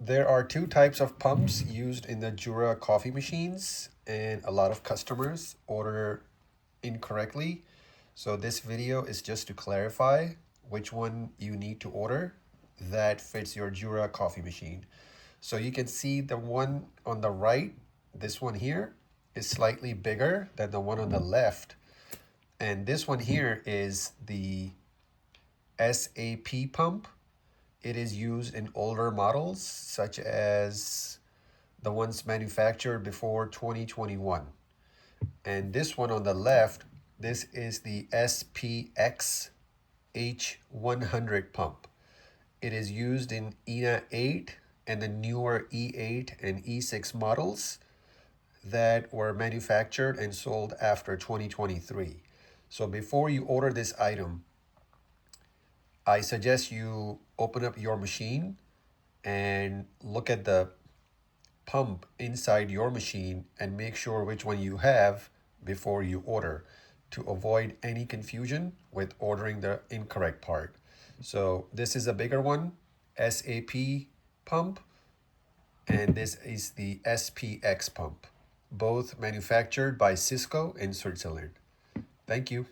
There are two types of pumps used in the Jura coffee machines, and a lot of customers order incorrectly. So this video is just to clarify which one you need to order that fits your Jura coffee machine. So you can see the one on the right, this one here, is slightly bigger than the one on the left. And this one here is the SAP pump. It is used in older models, such as the ones manufactured before 2021. And this one on the left, this is the SPX H100 pump. It is used in ENA 8 and the newer E8 and E6 models that were manufactured and sold after 2023. So before you order this item, I suggest you open up your machine and look at the pump inside your machine and make sure which one you have before you order to avoid any confusion with ordering the incorrect part. So this is a bigger one, SAP pump, and this is the SPX pump, both manufactured by Sysko in Switzerland. Thank you.